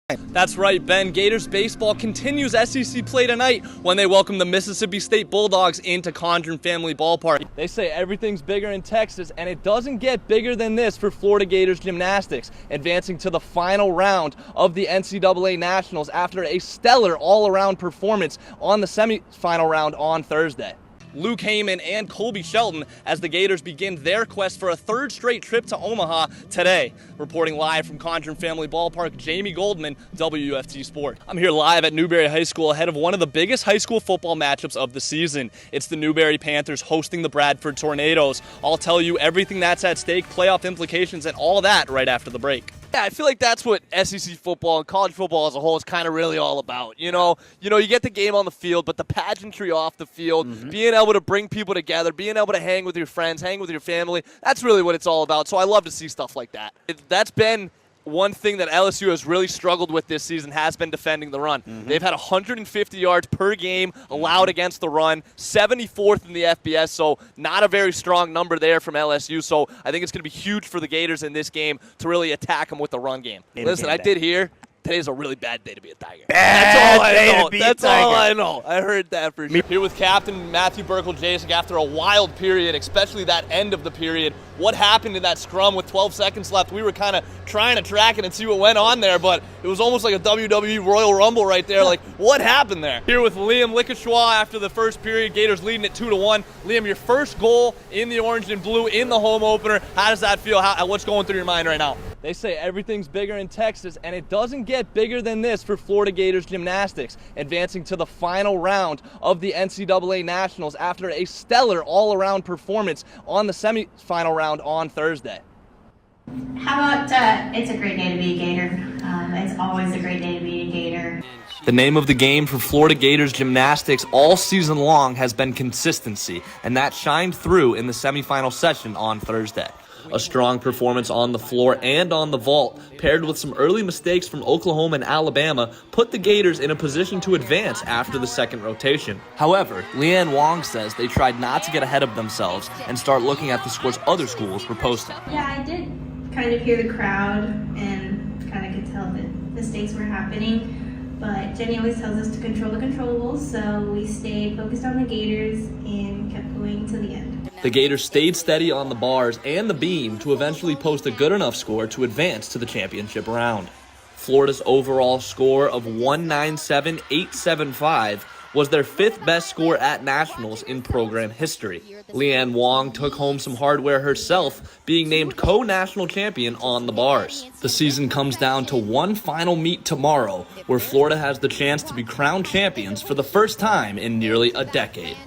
That's right, Ben. Gators baseball continues SEC play tonight when they welcome the Mississippi State Bulldogs into Condren Family Ballpark. They say everything's bigger in Texas, and it doesn't get bigger than this for Florida Gators gymnastics, advancing to the final round of the NCAA Nationals after a stellar all-around performance on the semifinal round on Thursday. Luke Heyman and Colby Shelton as the Gators begin their quest for a third straight trip to Omaha today. Reporting live from Condren Family Ballpark, Jamie Goldman, WUFT Sport. I'm here live at Newberry High School ahead of one of the biggest high school football matchups of the season. It's the Newberry Panthers hosting the Bradford Tornadoes. I'll tell you everything that's at stake, playoff implications, and all that right after the break. Yeah, I feel like that's what SEC football and college football as a whole is kind of really all about. You get the game on the field, but the pageantry off the field, being able to bring people together, being able to hang with your friends, hang with your family, that's really what it's all about. So I love to see stuff like that. That's been one thing that LSU has really struggled with this season, has been defending the run. They've had 150 yards per game allowed against the run, 74th in the FBS, so not a very strong number there from LSU. So I think it's going to be huge for the Gators in this game to really attack them with the run game. Listen, I did hear today's a really bad day to be a Tiger. That's all I know. I heard that for sure. Here with Captain Matthew Burkle-Jasek after a wild period, especially that end of the period. What happened in that scrum with 12 seconds left? We were kind of trying to track it and see what went on there, but it was almost like a WWE Royal Rumble right there. Like, what happened there? Here with Liam Lickeshaw after the first period. Gators leading it 2-1. Liam, your first goal in the orange and blue in the home opener. How does that feel? What's going through your mind right now? They say everything's bigger in Texas, and it doesn't get bigger than this for Florida Gators gymnastics, advancing to the final round of the NCAA Nationals after a stellar all-around performance on the semifinal round on Thursday. How about it's a great day to be a Gator? It's always a great day to be a Gator. The name of the game for Florida Gators gymnastics all season long has been consistency, and that shined through in the semifinal session on Thursday. A strong performance on the floor and on the vault, paired with some early mistakes from Oklahoma and Alabama, put the Gators in a position to advance after the second rotation. However, Leanne Wong says they tried not to get ahead of themselves and start looking at the scores other schools were posting. Yeah, I did kind of hear the crowd and kind of could tell that mistakes were happening. But Jenny always tells us to control the controllables, so we stayed focused on the Gators and kept going to the end. The Gators stayed steady on the bars and the beam to eventually post a good enough score to advance to the championship round. Florida's overall score of 197.875 was their fifth best score at Nationals in program history. Leanne Wong took home some hardware herself, being named co-national champion on the bars. The season comes down to one final meet tomorrow, where Florida has the chance to be crowned champions for the first time in nearly a decade.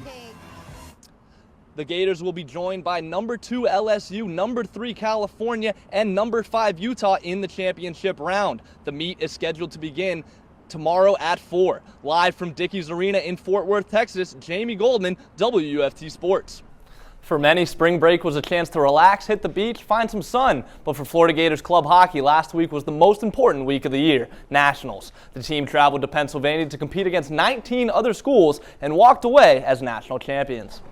The Gators will be joined by number 2 LSU, number 3 California, and number 5 Utah in the championship round. The meet is scheduled to begin tomorrow at 4. Live from Dickies Arena in Fort Worth, Texas, Jamie Goldman, WUFT Sports. For many, spring break was a chance to relax, hit the beach, find some sun. But for Florida Gators club hockey, last week was the most important week of the year, Nationals. The team traveled to Pennsylvania to compete against 19 other schools and walked away as national champions.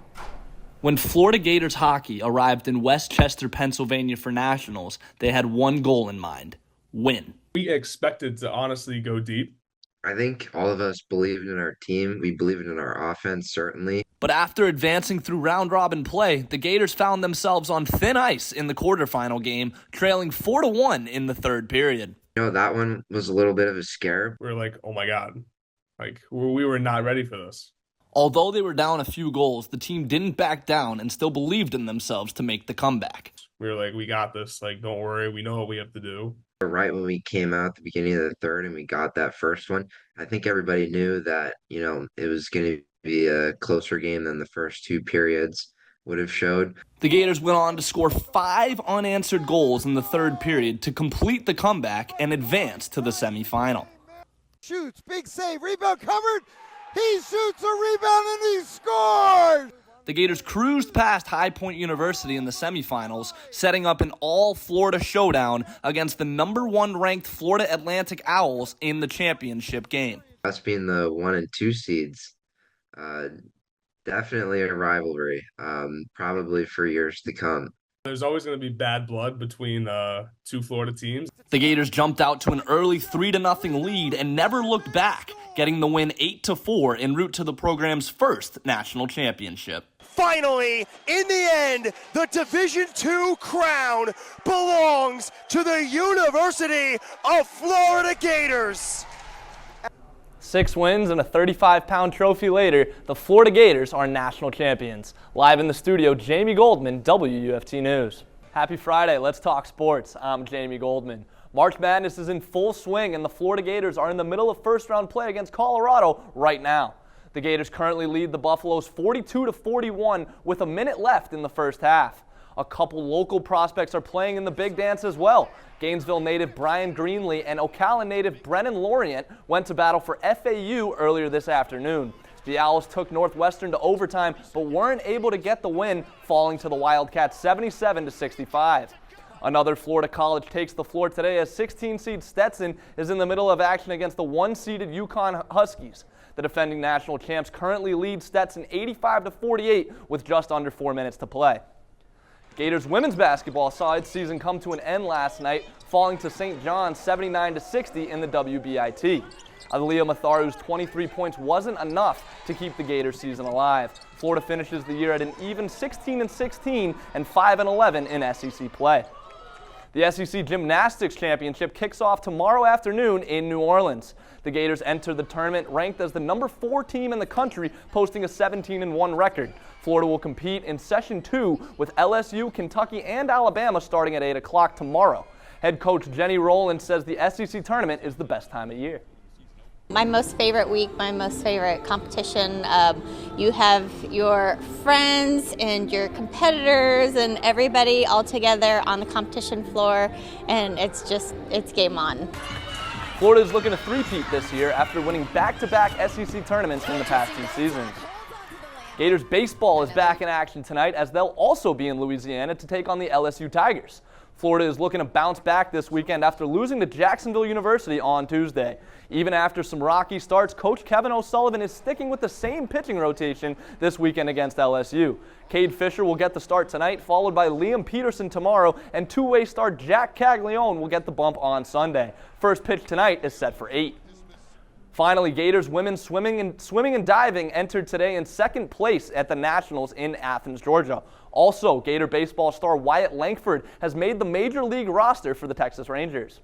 When Florida Gators hockey arrived in West Chester, Pennsylvania for Nationals, they had one goal in mind: win. We expected to honestly go deep. I think all of us believed in our team. We believed in our offense, certainly. But after advancing through round-robin play, the Gators found themselves on thin ice in the quarterfinal game, trailing 4-1 in the third period. That one was a little bit of a scare. We were like, oh my God. We were not ready for this. Although they were down a few goals, the team didn't back down and still believed in themselves to make the comeback. We were like, we got this. Don't worry. We know what we have to do. Right when we came out at the beginning of the third and we got that first one, I think everybody knew that, it was going to be a closer game than the first two periods would have showed. The Gators went on to score 5 unanswered goals in the third period to complete the comeback and advance to the semifinal. Shoots, big save, rebound covered. He shoots a rebound and he scored! The Gators cruised past High Point University in the semifinals, setting up an all-Florida showdown against the number 1 ranked Florida Atlantic Owls in the championship game. Us being the 1 and 2 seeds, definitely a rivalry, probably for years to come. There's always going to be bad blood between two Florida teams. The Gators jumped out to an early 3-0 lead and never looked back, getting the win 8-4 en route to the program's first national championship. Finally, in the end, the Division II crown belongs to the University of Florida Gators. 6 wins and a 35-pound trophy later, the Florida Gators are national champions. Live in the studio, Jamie Goldman, WUFT News. Happy Friday. Let's talk sports. I'm Jamie Goldman. March Madness is in full swing, and the Florida Gators are in the middle of first-round play against Colorado right now. The Gators currently lead the Buffaloes 42-41 with a minute left in the first half. A couple local prospects are playing in the big dance as well. Gainesville native Brian Greenlee and Ocala native Brennan Lorient went to battle for FAU earlier this afternoon. The Owls took Northwestern to overtime but weren't able to get the win, falling to the Wildcats 77-65. Another Florida college takes the floor today as 16-seed Stetson is in the middle of action against the 1-seeded UConn Huskies. The defending national champs currently lead Stetson 85-48 with just under 4 minutes to play. Gators women's basketball saw its season come to an end last night, falling to St. John's 79-60 in the WBIT. Aaliyah Matharu's 23 points wasn't enough to keep the Gators season alive. Florida finishes the year at an even 16-16 and 5-11 in SEC play. The SEC Gymnastics Championship kicks off tomorrow afternoon in New Orleans. The Gators enter the tournament ranked as the number 4 team in the country, posting a 17-1 record. Florida will compete in Session 2 with LSU, Kentucky, and Alabama starting at 8 o'clock tomorrow. Head coach Jenny Rowland says the SEC tournament is the best time of year. My most favorite week, my most favorite competition. You have your friends and your competitors and everybody all together on the competition floor, and it's game on. Florida is looking to three-peat this year after winning back-to-back SEC tournaments in the past 2 seasons. Gators baseball is back in action tonight as they'll also be in Louisiana to take on the LSU Tigers. Florida is looking to bounce back this weekend after losing to Jacksonville University on Tuesday. Even after some rocky starts, Coach Kevin O'Sullivan is sticking with the same pitching rotation this weekend against LSU. Cade Fisher will get the start tonight, followed by Liam Peterson tomorrow, and two-way star Jack Caglione will get the bump on Sunday. First pitch tonight is set for 8. Finally, Gators women's swimming and diving entered today in second place at the Nationals in Athens, Georgia. Also, Gator baseball star Wyatt Langford has made the Major League roster for the Texas Rangers.